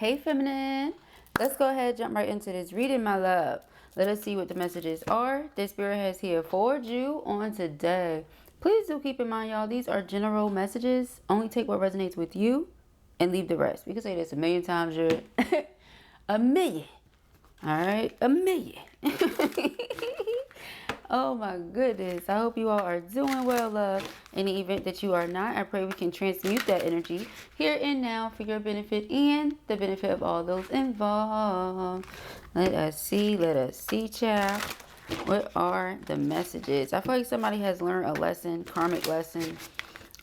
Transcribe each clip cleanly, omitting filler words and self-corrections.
Hey feminine, let's go ahead, jump right into this reading, my love. Let us see what the messages are this spirit has here for you on today. Please do keep in mind, y'all, these are general messages. Only take what resonates with you and leave the rest. We can say this a million times. You're a million. All right, a million. Oh my goodness. I hope you all are doing well, love. In the event that you are not, I pray we can transmute that energy here and now for your benefit and the benefit of all those involved. Let us see, child. What are the messages? I feel like somebody has learned a lesson, karmic lesson.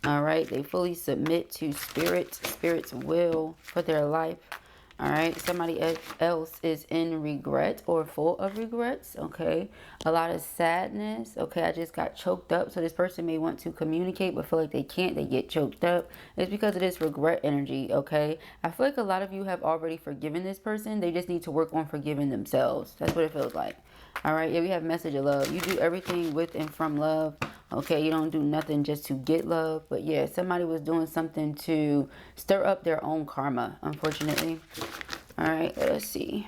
All right, they fully submit to spirit's will for their life. All right, somebody else is in regret or full of regrets. Okay, a lot of sadness. Okay, I just got choked up. So this person may want to communicate but feel like they can't. They get choked up. It's because of this regret energy. Okay, I feel like a lot of you have already forgiven this person. They just need to work on forgiving themselves. That's what it feels like. All right, yeah, we have message of love. You do everything with and from love. Okay, you don't do nothing just to get love. But yeah, somebody was doing something to stir up their own karma, unfortunately. All right, let us see.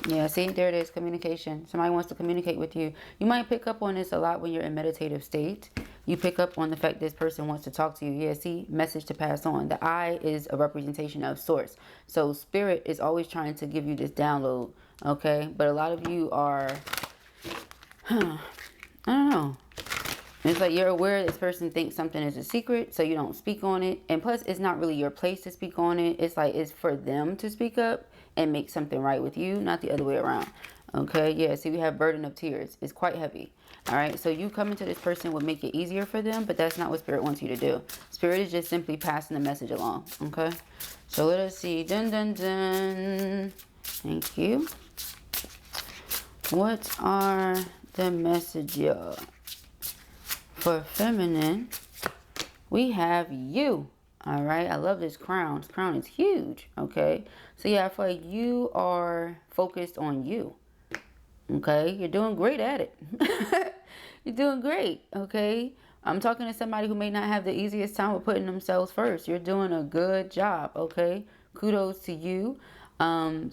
Yeah, see, there it is, communication. Somebody wants to communicate with you. You might pick up on this a lot when you're in meditative state. You pick up on the fact this person wants to talk to you. Yeah, see, message to pass on. The eye is a representation of source. So spirit is always trying to give you this download, okay? But a lot of you are, I don't know. It's like you're aware this person thinks something is a secret, so you don't speak on it. And plus, it's not really your place to speak on it. It's like it's for them to speak up and make something right with you, not the other way around. Okay, yeah, see, we have burden of tears. It's quite heavy. All right, so you coming to this person would make it easier for them, but that's not what spirit wants you to do. Spirit is just simply passing the message along, okay? So let us see. Dun, dun, dun. Thank you. What are the messages? For feminine, we have you. All right, I love this crown. This crown is huge. Okay, so yeah, I feel like you are focused on you. Okay, you're doing great at it. You're doing great. Okay, I'm talking to somebody who may not have the easiest time with putting themselves first. You're doing a good job. Okay, kudos to you.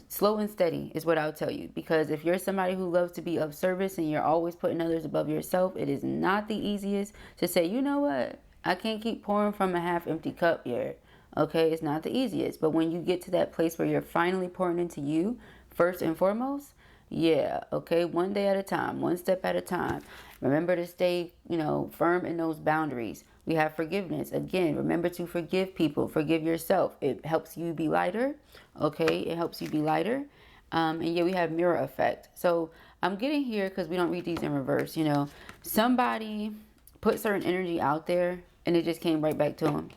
Slow and steady is what I'll tell you, because if you're somebody who loves to be of service and you're always putting others above yourself, it is not the easiest to say, you know what, I can't keep pouring from a half empty cup here. Okay, it's not the easiest, but when you get to that place where you're finally pouring into you first and foremost, yeah, okay, one day at a time, one step at a time. Remember to stay, firm in those boundaries. We have forgiveness. Again, remember to forgive people. Forgive yourself. It helps you be lighter. Okay, it helps you be lighter. And yeah, we have mirror effect. So I'm getting here because we don't read these in reverse. Somebody put certain energy out there and it just came right back to them.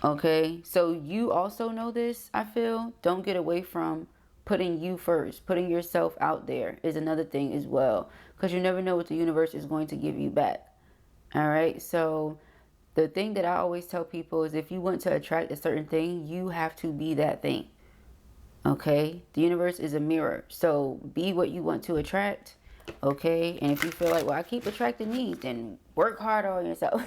Okay, so you also know this, I feel. Don't get away from putting you first. Putting yourself out there is another thing as well, because you never know what the universe is going to give you back. All right, so the thing that I always tell people is if you want to attract a certain thing, you have to be that thing. Okay, the universe is a mirror, so be what you want to attract. Okay, and if you feel like, well, I keep attracting these, then work harder on yourself.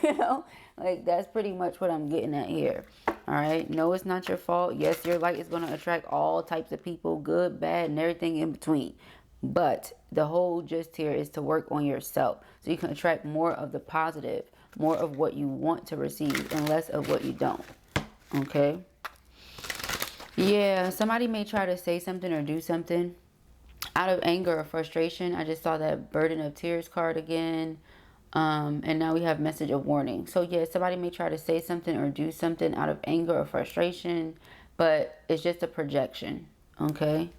Like that's pretty much what I'm getting at here. All right, no, it's not your fault. Yes, your light is going to attract all types of people, good, bad, and everything in between. But the whole gist here is to work on yourself so you can attract more of the positive, more of what you want to receive and less of what you don't. Okay, yeah, somebody may try to say something or do something out of anger or frustration. I just saw that burden of tears card again. And now we have message of warning. So yeah, somebody may try to say something or do something out of anger or frustration, but it's just a projection. Okay,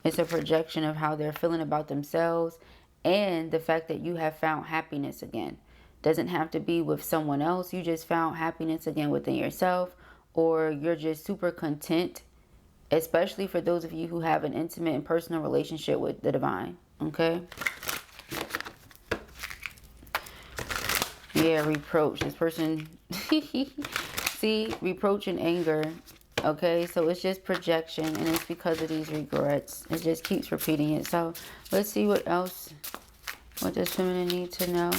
it's a projection of how they're feeling about themselves and the fact that you have found happiness again. Doesn't have to be with someone else. You just found happiness again within yourself, or you're just super content, especially for those of you who have an intimate and personal relationship with the divine. Okay, yeah, reproach. This person, see, reproach and anger. Okay, so it's just projection, and it's because of these regrets. It just keeps repeating it. So let's see what else, what does feminine need to know?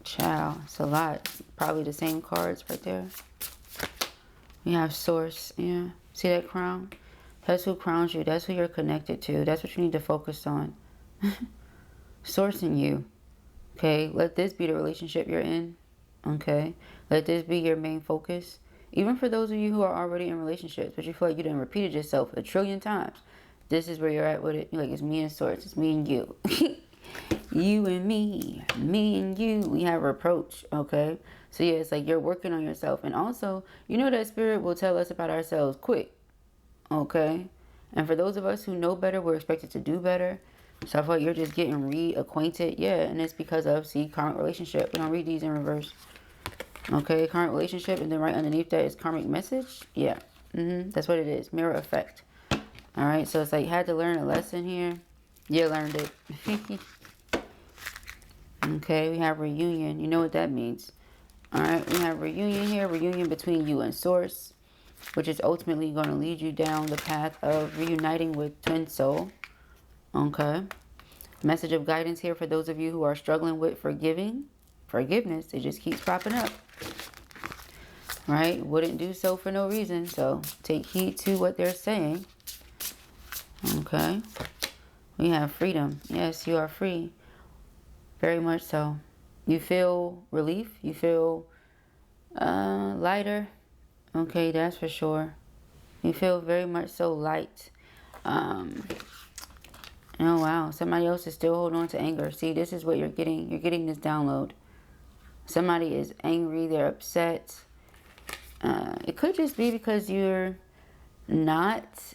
Child, it's a lot. Probably the same cards right there. We have source. Yeah. See that crown? That's who crowns you. That's who you're connected to. That's what you need to focus on. Source in you. Okay. Let this be the relationship you're in. Okay. Let this be your main focus. Even for those of you who are already in relationships, but you feel like you done repeated yourself a trillion times. This is where you're at with it. You're like, it's me and source. It's me and you. You and me and you. We have reproach. Okay. So yeah, it's like you're working on yourself. And also, you know that spirit will tell us about ourselves quick. Okay. And for those of us who know better, we're expected to do better. So I feel like you're just getting reacquainted. Yeah. And it's because of, see, karmic relationship. We're going to read these in reverse. Okay. Karmic relationship. And then right underneath that is karmic message. Yeah. That's what it is. Mirror effect. All right. So it's like you had to learn a lesson here. You learned it. Okay. We have reunion. You know what that means. All right. We have reunion here. Reunion between you and source, which is ultimately going to lead you down the path of reuniting with twin soul. Okay. Message of guidance here for those of you who are struggling with forgiveness. It just keeps popping up. Right? Wouldn't do so for no reason. So take heed to what they're saying. Okay. We have freedom. Yes, you are free. Very much so. You feel relief. You feel lighter. Okay, that's for sure. You feel very much so light. Oh, wow. Somebody else is still holding on to anger. See, this is what you're getting. You're getting this download. Somebody is angry. They're upset. It could just be because you're not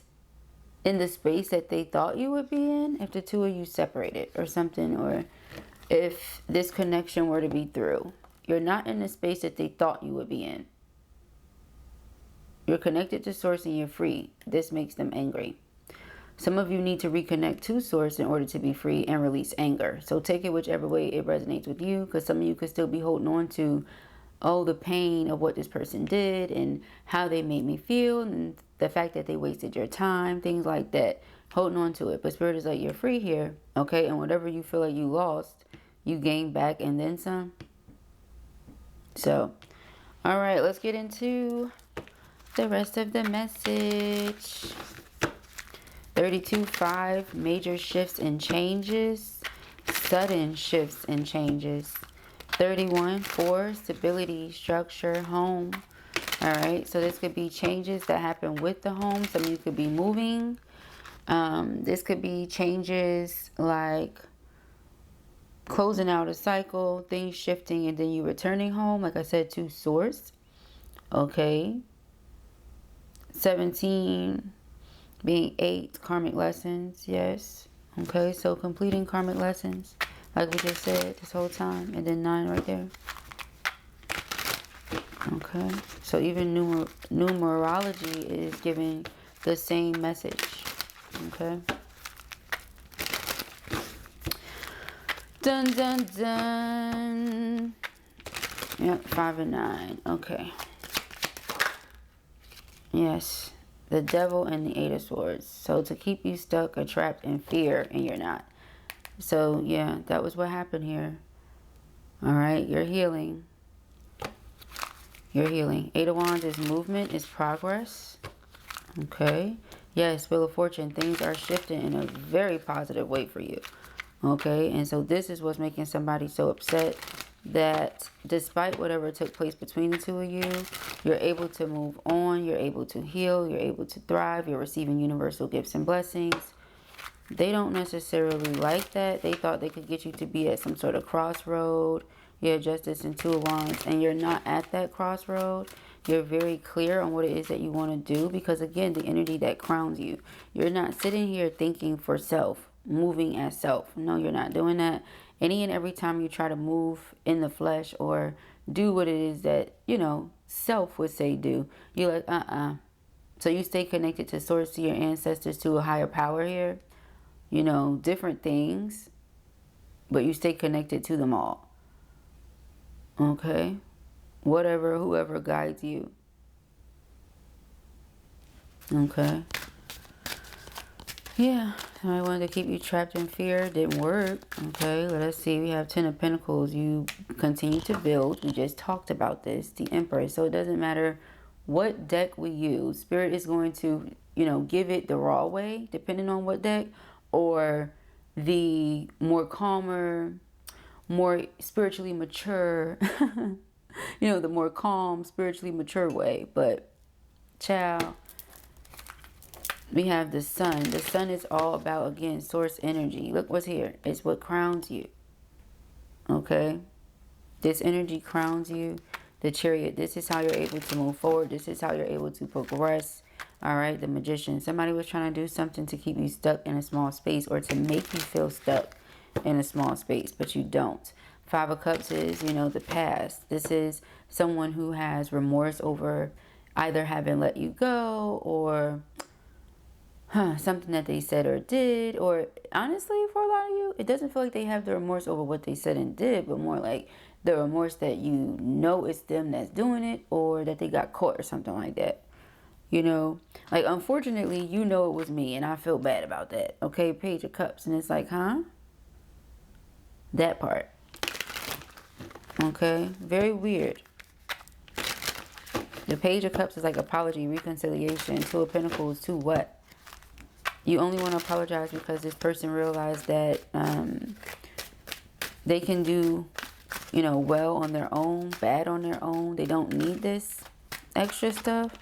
in the space that they thought you would be in. If the two of you separated or something. Or if this connection were to be through. You're not in the space that they thought you would be in. You're connected to source and you're free. This makes them angry. Some of you need to reconnect to source in order to be free and release anger. So take it whichever way it resonates with you, because some of you could still be holding on to, oh, the pain of what this person did and how they made me feel and the fact that they wasted your time, things like that. Holding on to it. But Spirit is like, you're free here, okay? And whatever you feel like you lost, you gain back and then some. So, all right, let's get into the rest of the message. 32-5, major shifts and changes, sudden shifts and changes. 31-4, stability, structure, home. All right, so this could be changes that happen with the home. Some of you could be moving. This could be changes like closing out a cycle, things shifting, and then you returning home, like I said, to source. Okay. 17 being 8, karmic lessons. Yes. Okay, so completing karmic lessons, like we just said this whole time. And then 9 right there. Okay, so even numerology is giving the same message. Okay. Dun dun dun. Yep, 5 and 9. Okay. Yes, the devil and the 8 of swords. So to keep you stuck or trapped in fear, and you're not. So yeah, that was what happened here. All right, you're healing. You're healing. 8 of Wands is movement, is progress. Okay. Yes, Wheel of Fortune. Things are shifting in a very positive way for you. Okay. And so this is what's making somebody so upset, that despite whatever took place between the two of you, you're able to move on. You're able to heal. You're able to thrive. You're receiving universal gifts and blessings. They don't necessarily like that. They thought they could get you to be at some sort of crossroad. Yeah, Justice and 2 of Wands. And you're not at that crossroad. You're very clear on what it is that you want to do. Because again, the energy that crowns you. You're not sitting here thinking for self. Moving as self. No, you're not doing that. Any and every time you try to move in the flesh or do what it is that, you know, self would say do, you're like, So you stay connected to source, to your ancestors, to a higher power here. You know, different things. But you stay connected to them all. Okay? Whatever, whoever guides you. Okay? Yeah. I wanted to keep you trapped in fear. Didn't work. Okay, let us see. We have 10 of Pentacles. You continue to build. We just talked about this. The Empress. So it doesn't matter what deck we use, Spirit is going to, you know, give it the raw way, depending on what deck, or the more calmer, more spiritually mature, you know, the more calm, spiritually mature way. But, child, we have the sun. The sun is all about, again, source energy. Look what's here. It's what crowns you. Okay? This energy crowns you. The Chariot. This is how you're able to move forward. This is how you're able to progress. All right? The Magician. Somebody was trying to do something to keep you stuck in a small space, or to make you feel stuck in a small space, but you don't. Five of Cups is, you know, the past. This is someone who has remorse over either having let you go, or something that they said or did. Or honestly, for a lot of you, it doesn't feel like they have the remorse over what they said and did, but more like the remorse that you know it's them that's doing it, or that they got caught or something like that. You know, like, unfortunately, you know it was me and I feel bad about that. Okay, Page of Cups. And it's like, huh? That part. Okay, very weird. The Page of Cups is like apology, reconciliation. Two of Pentacles, to what? You only want to apologize because this person realized that they can do, you know, well on their own, bad on their own. They don't need this extra stuff.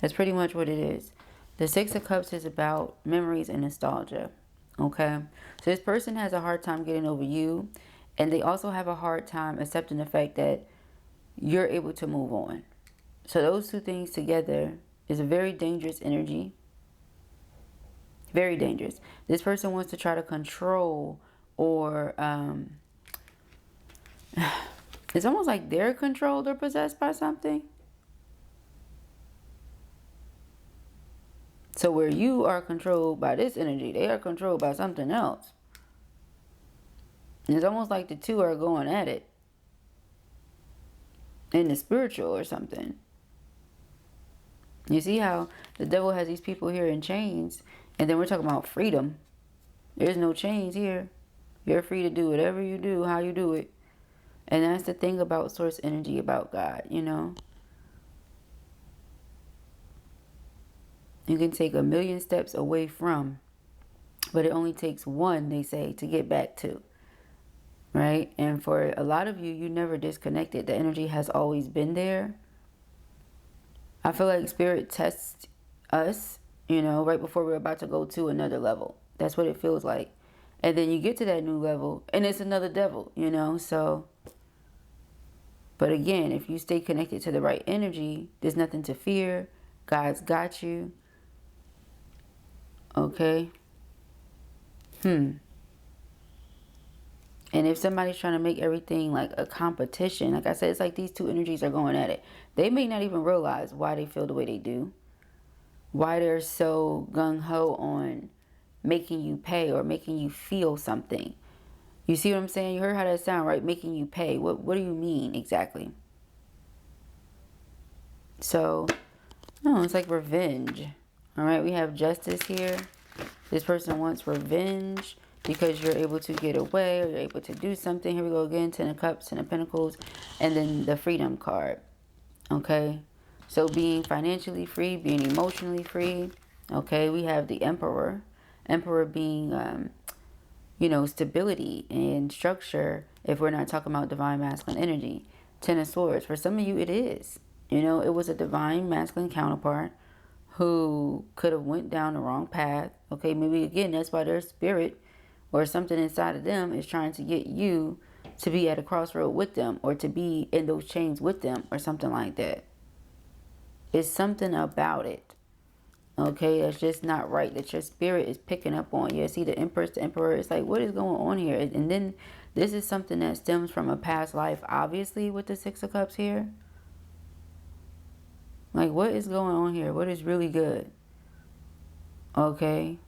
That's pretty much what it is. The Six of Cups is about memories and nostalgia. Okay, so this person has a hard time getting over you, and they also have a hard time accepting the fact that you're able to move on. So those two things together is a very dangerous energy. Very dangerous. This person wants to try to control, or it's almost like they're controlled or possessed by something. So where you are controlled by this energy, they are controlled by something else. And it's almost like the two are going at it in the spiritual or something. You see how the devil has these people here in chains, and then we're talking about freedom. There's no chains here. You're free to do whatever you do, how you do it. And that's the thing about source energy, about God, you know. You can take a million steps away from, but it only takes one, they say, to get back to. Right? And for a lot of you, you never disconnected. The energy has always been there. I feel like Spirit tests us, you know, right before we're about to go to another level. That's what it feels like. And then you get to that new level, and it's another devil, you know. So, but again, if you stay connected to the right energy, there's nothing to fear. God's got you. Okay? And if somebody's trying to make everything like a competition, like I said, it's like these two energies are going at it. They may not even realize why they feel the way they do. Why they're so gung-ho on making you pay or making you feel something. You see what I'm saying? You heard how that sound, right? Making you pay. What do you mean exactly? So, no, it's like revenge. All right, we have Justice here. This person wants revenge because you're able to get away, or you're able to do something. Here we go again, Ten of Cups, Ten of Pentacles, and then the Freedom card. Okay, so being financially free, being emotionally free. Okay, we have the Emperor. Emperor being, you know, stability and structure, if we're not talking about divine masculine energy. Ten of Swords. For some of you, it is. You know, it was a divine masculine counterpart who could have went down the wrong path. Okay, maybe again, that's why their spirit or something inside of them is trying to get you to be at a crossroad with them, or to be in those chains with them, or something like that. It's something about it. Okay, that's just not right, that your spirit is picking up on. You see the Empress, the Emperor. It's like, what is going on here? And then this is something that stems from a past life, obviously, with the Six of Cups here. Like, what is going on here? What is really good? Okay.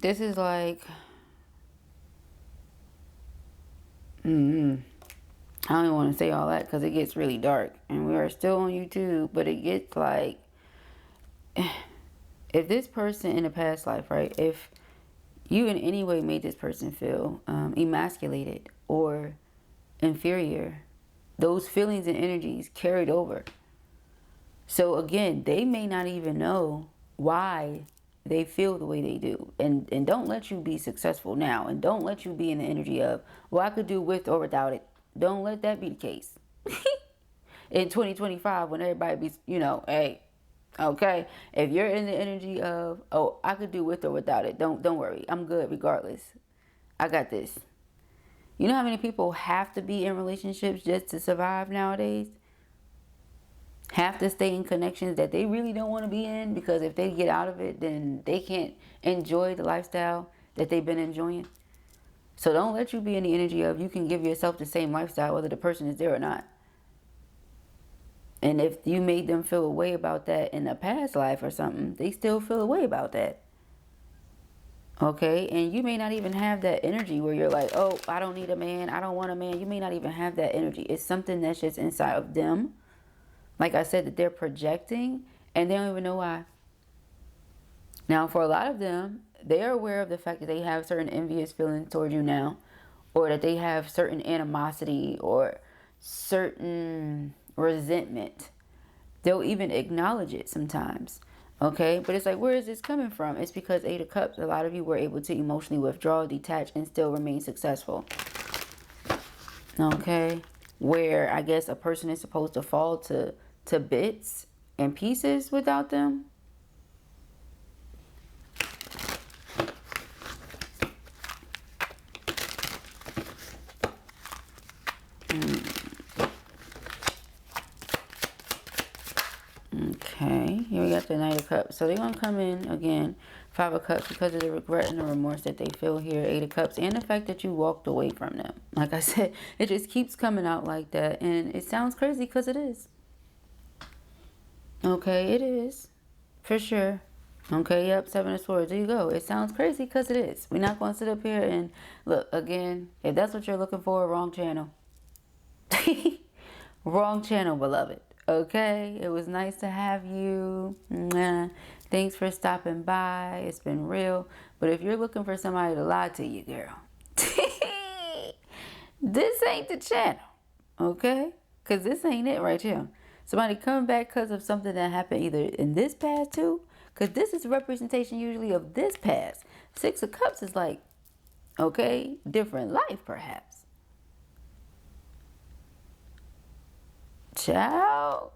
This is like, I don't even want to say all that because it gets really dark. And we are still on YouTube, but it gets like, if this person in a past life, right, if you in any way made this person feel emasculated or inferior, those feelings and energies carried over. So again, they may not even know why they feel the way they do. And don't let you be successful now. And don't let you be in the energy of, well, I could do with or without it. Don't let that be the case. In 2025, when everybody be, you know, hey, okay, if you're in the energy of, oh, I could do with or without it, don't worry, I'm good regardless. I got this. You know how many people have to be in relationships just to survive nowadays? Have to stay in connections that they really don't want to be in, because if they get out of it, then they can't enjoy the lifestyle that they've been enjoying. So don't let you be in the energy of, you can give yourself the same lifestyle whether the person is there or not. And if you made them feel a way about that in a past life or something, they still feel a way about that. Okay? And you may not even have that energy where you're like, oh, I don't need a man, I don't want a man. You may not even have that energy. It's something that's just inside of them. Like I said, that they're projecting and they don't even know why. Now, for a lot of them, they are aware of the fact that they have certain envious feelings towards you now, or that they have certain animosity or certain resentment. They'll even acknowledge it sometimes. Okay, but it's like, where is this coming from? It's because 8 of Cups, a lot of you were able to emotionally withdraw, detach, and still remain successful. Okay, where I guess a person is supposed to fall to bits and pieces without them. Okay, here we got the Knight of Cups. So they're going to come in again, 5 of Cups, because of the regret and the remorse that they feel here, 8 of Cups, and the fact that you walked away from them. Like I said, it just keeps coming out like that, and it sounds crazy because it is. Okay, it is, for sure. Okay, yep, 7 of Swords, there you go. It sounds crazy because it is. We're not going to sit up here and look, again, if that's what you're looking for, wrong channel. Wrong channel, beloved. Okay, it was nice to have you. Thanks for stopping by. It's been real. But if you're looking for somebody to lie to you, girl, this ain't the channel. Okay, because this ain't it right here. Somebody coming back because of something that happened either in this past too, because this is a representation usually of this past. 6 of Cups is like, okay, different life perhaps. Child.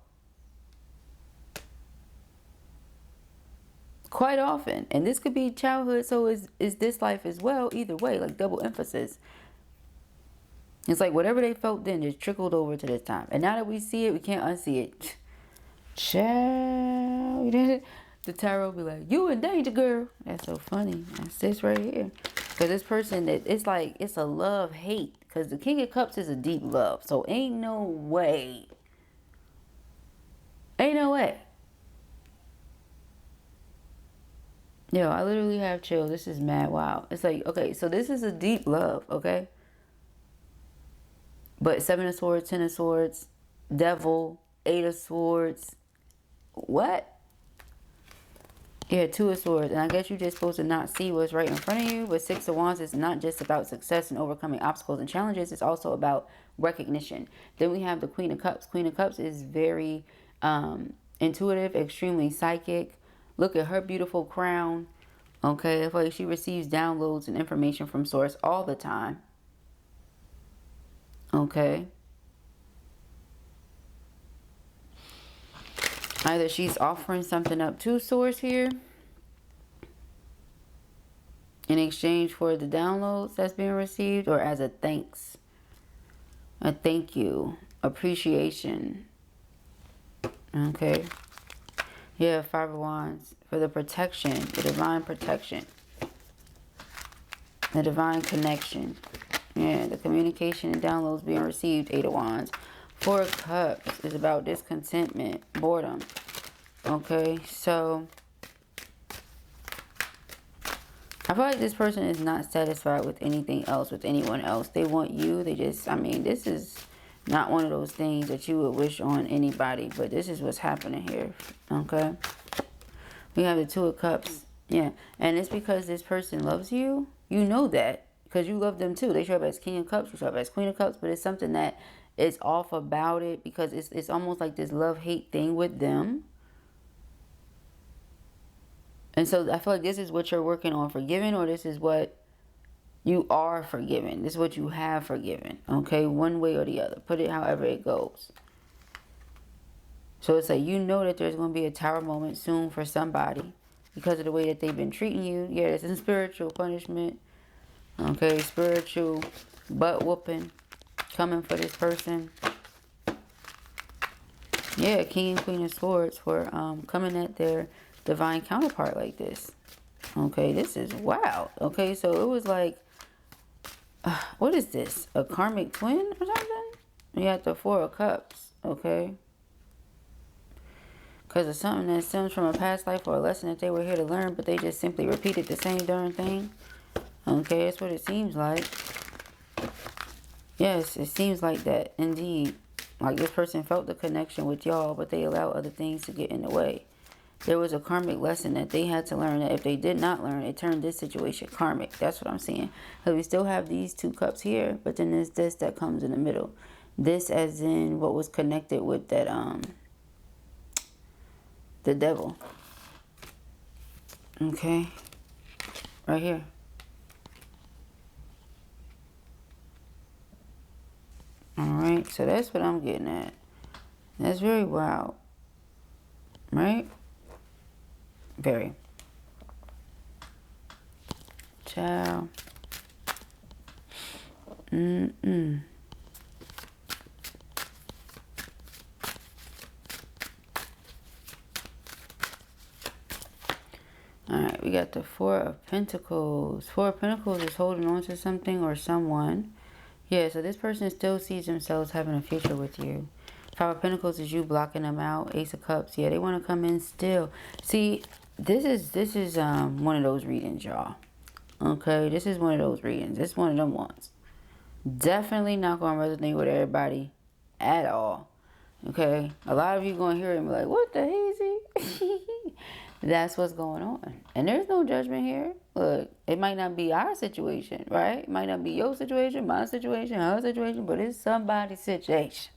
Quite often. And this could be childhood, so is this life as well. Either way, like double emphasis. It's like whatever they felt then just trickled over to this time. And now that we see it, we can't unsee it. Child. The tarot be like, you in danger, girl. That's so funny. That's this right here. Because this person, it's like, it's a love-hate. Because the King of Cups is a deep love. So ain't no way. Ain't no way. Yo, I literally have chills. This is mad wild. It's like, okay, so this is a deep love, okay? But 7 of Swords, 10 of Swords, Devil, 8 of Swords. What? Yeah, 2 of Swords. And I guess you're just supposed to not see what's right in front of you. But 6 of Wands is not just about success and overcoming obstacles and challenges. It's also about recognition. Then we have the Queen of Cups. Queen of Cups is very intuitive, extremely psychic. Look at her beautiful crown. Okay, it's like she receives downloads and information from source all the time. Okay. Either she's offering something up to source here in exchange for the downloads that's being received, or as a thanks. A thank you. Appreciation. Okay. Yeah, 5 of Wands. For the protection. The divine protection. The divine connection. Yeah, the communication and downloads being received. 8 of Wands. 4 of Cups is about discontentment. Boredom. Okay, so I feel like this person is not satisfied with anything else, with anyone else. They want you. They just, I mean, this is not one of those things that you would wish on anybody, but this is what's happening here. Okay. We have the Two of Cups. Yeah. And it's because this person loves you. You know that. Because you love them too. They show up as King of Cups. You show up as Queen of Cups. But it's something that is off about it. Because it's almost like this love-hate thing with them. And so I feel like this is what you're working on forgiving. Or this is what you are forgiven. This is what you have forgiven. Okay? One way or the other. Put it however it goes. So it's like you know that there's going to be a tower moment soon for somebody because of the way that they've been treating you. Yeah, there's some spiritual punishment. Okay, spiritual butt whooping coming for this person. Yeah, King and Queen of Swords for coming at their divine counterpart like this. Okay, this is wild. Okay, so it was like, what is this? A karmic twin or something? You got the Four of Cups. Okay. Because of something that stems from a past life or a lesson that they were here to learn, but they just simply repeated the same darn thing. Okay, that's what it seems like. Yes, it seems like that, indeed. Like this person felt the connection with y'all, but they allowed other things to get in the way. There was a karmic lesson that they had to learn that if they did not learn, it turned this situation karmic. That's what I'm saying. Because we still have these two cups here, but then there's this that comes in the middle. This as in what was connected with that, the devil. Okay. Right here. Alright, so that's what I'm getting at. That's very wild. Right? Very. Ciao. Alright, we got the Four of Pentacles. Four of Pentacles is holding on to something or someone. Yeah, so this person still sees themselves having a future with you. Five of Pentacles is you blocking them out. Ace of Cups, yeah, they want to come in still. See, this is one of those readings, y'all. Okay, this is one of those readings. It's one of them ones. Definitely not going to resonate with everybody at all. Okay, a lot of you going to hear it and be like, what the hazy? That's what's going on. And there's no judgment here. Look, it might not be our situation, right? It might not be your situation, my situation, her situation, but it's somebody's situation.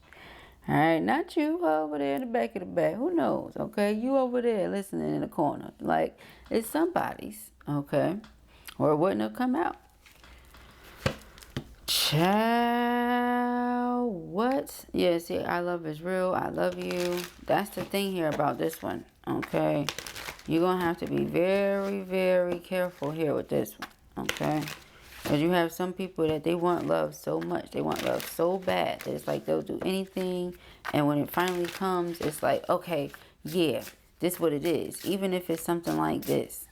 All right, not you over there in the back of the back. Who knows, okay? You over there listening in the corner. Like, it's somebody's, okay? Or it wouldn't have come out. Child, what? Yeah, see, I love is real. I love you. That's the thing here about this one, okay? You're going to have to be very, very careful here with this one, okay? Because you have some people that they want love so much. They want love so bad that it's like they'll do anything. And when it finally comes, it's like, okay, yeah, this is what it is. Even if it's something like this.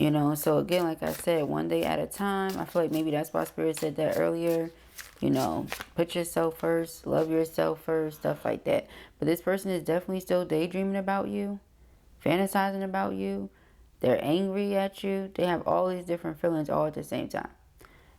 You know, so again, like I said, one day at a time. I feel like maybe that's why Spirit said that earlier. You know, put yourself first, love yourself first, stuff like that. But this person is definitely still daydreaming about you, fantasizing about you. They're angry at you. They have all these different feelings all at the same time.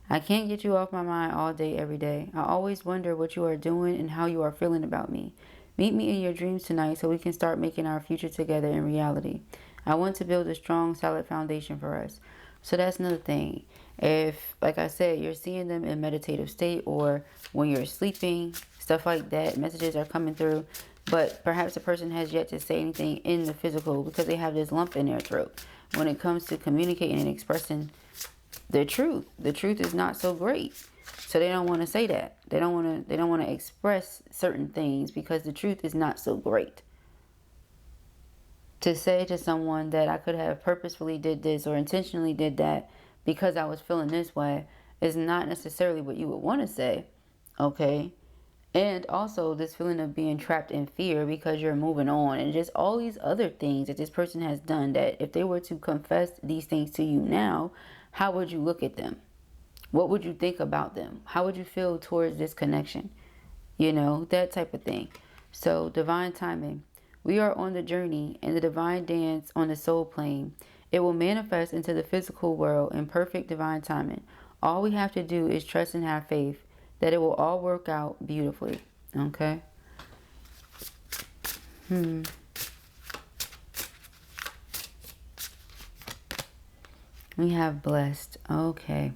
I can't get you off my mind all day, every day. I always wonder what you are doing and how you are feeling about me. Meet me in your dreams tonight so we can start making our future together in reality. I want to build a strong, solid foundation for us. So that's another thing. If, like I said, you're seeing them in meditative state or when you're sleeping, stuff like that, messages are coming through. But perhaps the person has yet to say anything in the physical because they have this lump in their throat. When it comes to communicating and expressing the truth is not so great. So they don't want to say that. They don't want to express certain things because the truth is not so great. To say to someone that I could have purposefully did this or intentionally did that because I was feeling this way is not necessarily what you would want to say, okay? And also this feeling of being trapped in fear because you're moving on and just all these other things that this person has done that if they were to confess these things to you now, how would you look at them? What would you think about them? How would you feel towards this connection? You know, that type of thing. So divine timing. We are on the journey and the divine dance on the soul plane. It will manifest into the physical world in perfect divine timing. All we have to do is trust and have faith that it will all work out beautifully. Okay? We have blessed. Okay.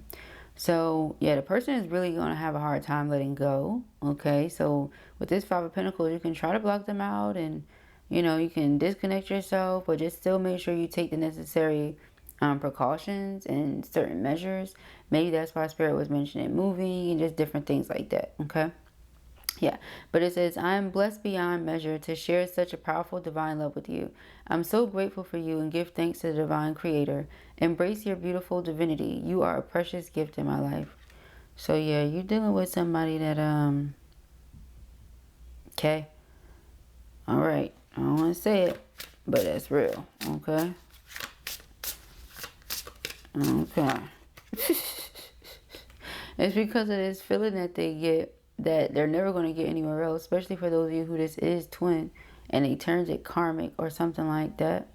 So, yeah, the person is really going to have a hard time letting go. Okay. So, with this Five of Pentacles, you can try to block them out and, you know, you can disconnect yourself, but just still make sure you take the necessary precautions and certain measures. Maybe that's why Spirit was mentioning moving and just different things like that. Okay. Yeah, but it says, I am blessed beyond measure to share such a powerful divine love with you. I'm so grateful for you and give thanks to the divine creator. Embrace your beautiful divinity. You are a precious gift in my life. So yeah, you're dealing with somebody that, okay. All right. I don't want to say it, but that's real. Okay. Okay. It's because of this feeling that they get that they're never going to get anywhere else, especially for those of you who this is twin and they turns it karmic or something like that.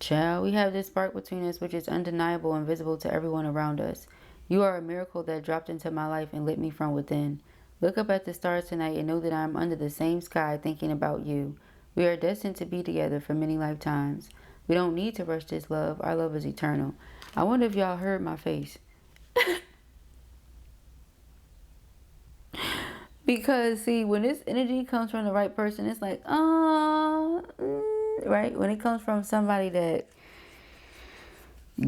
Child, we have this spark between us which is undeniable and visible to everyone around us. You are a miracle that dropped into my life and lit me from within. Look up at the stars tonight and know that I am under the same sky thinking about you. We are destined to be together for many lifetimes. We don't need to rush this love. Our love is eternal. I wonder if y'all heard my face. Because, see, when this energy comes from the right person, it's like, right? When it comes from somebody that,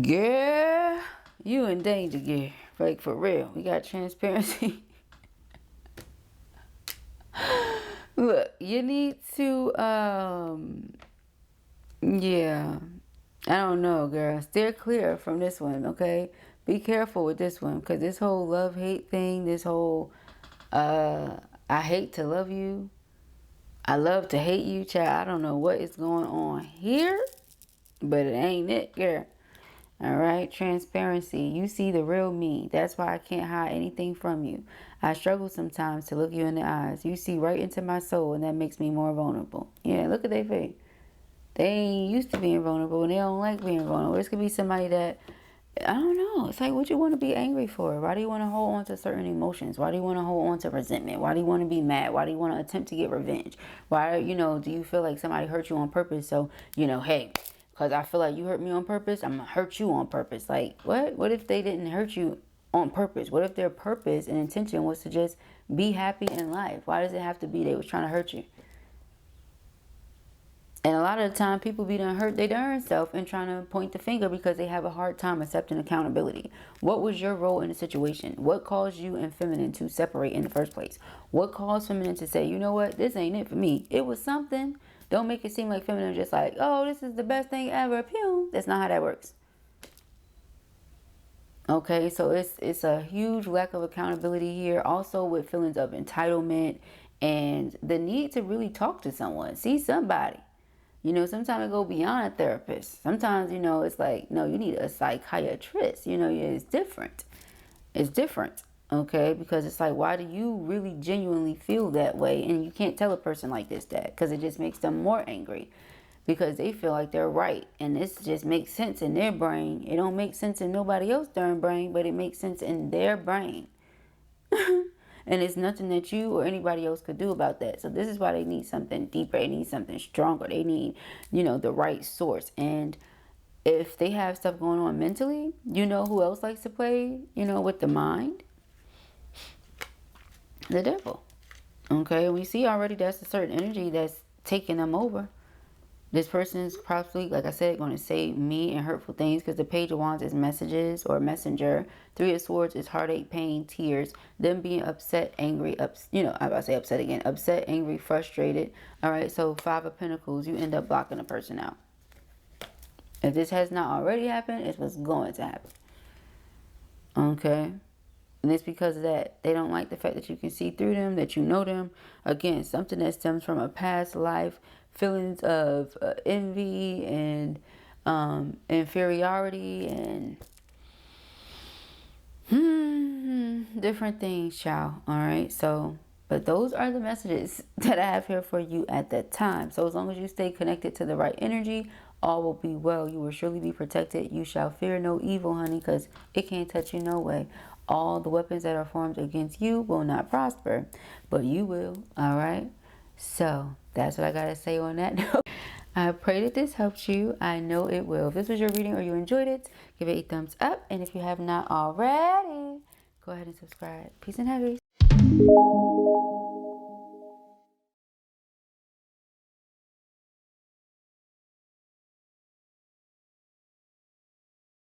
girl, you in danger, girl. Like, for real. We got transparency. Look, you need to, yeah. I don't know, girl. Steer clear from this one, okay? Be careful with this one. Because this whole love-hate thing, this whole... I hate to love you. I love to hate you, child. I don't know what is going on here, but it ain't it, girl. All right, transparency. You see the real me. That's why I can't hide anything from you. I struggle sometimes to look you in the eyes. You see right into my soul, and that makes me more vulnerable. Yeah, look at their face. They ain't used to being vulnerable, and they don't like being vulnerable. This could be somebody that, I don't know. It's like, what you want to be angry for? Why do you want to hold on to certain emotions? Why do you want to hold on to resentment? Why do you want to be mad? Why do you want to attempt to get revenge? Why, you know, do you feel like somebody hurt you on purpose? So, you know, hey, because I feel like you hurt me on purpose, I'm going to hurt you on purpose. Like, what? What if they didn't hurt you on purpose? What if their purpose and intention was to just be happy in life? Why does it have to be they was trying to hurt you? And a lot of the time, people be done hurt their darn self and trying to point the finger because they have a hard time accepting accountability. What was your role in the situation? What caused you and feminine to separate in the first place? What caused feminine to say, you know what, this ain't it for me? It was something. Don't make it seem like feminine just like, oh, this is the best thing ever. Pew. That's not how that works. Okay, so it's a huge lack of accountability here. Also with feelings of entitlement and the need to really talk to someone. See somebody. You know, sometimes it go beyond a therapist. Sometimes, you know, it's like, no, you need a psychiatrist. You know, it's different. It's different, okay? Because it's like, why do you really genuinely feel that way? And you can't tell a person like this that, because it just makes them more angry. Because they feel like they're right. And this just makes sense in their brain. It don't make sense in nobody else's darn brain, but it makes sense in their brain. And it's nothing that you or anybody else could do about that. So this is why they need something deeper. They need something stronger. They need, you know, the right source. And if they have stuff going on mentally, you know who else likes to play, you know, with the mind? The devil. Okay, we see already that's a certain energy that's taking them over. This person is probably, like I said, going to say mean and hurtful things because the Page of Wands is messages or messenger. Three of Swords is heartache, pain, tears. Them being upset, angry, I'm about to say upset again. Upset, angry, frustrated. All right, so Five of Pentacles, you end up blocking a person out. If this has not already happened, it's what's going to happen. Okay. And it's because of that. They don't like the fact that you can see through them, that you know them. Again, something that stems from a past life. Feelings of envy and inferiority and different things, child. All right. So, but those are the messages that I have here for you at that time. So as long as you stay connected to the right energy, all will be well. You will surely be protected. You shall fear no evil, honey, because it can't touch you no way. All the weapons that are formed against you will not prosper, but you will. All right. So that's what I got to say on that note. I pray that this helped you. I know it will. If this was your reading or you enjoyed it, give it a thumbs up. And if you have not already, go ahead and subscribe. Peace and happiness.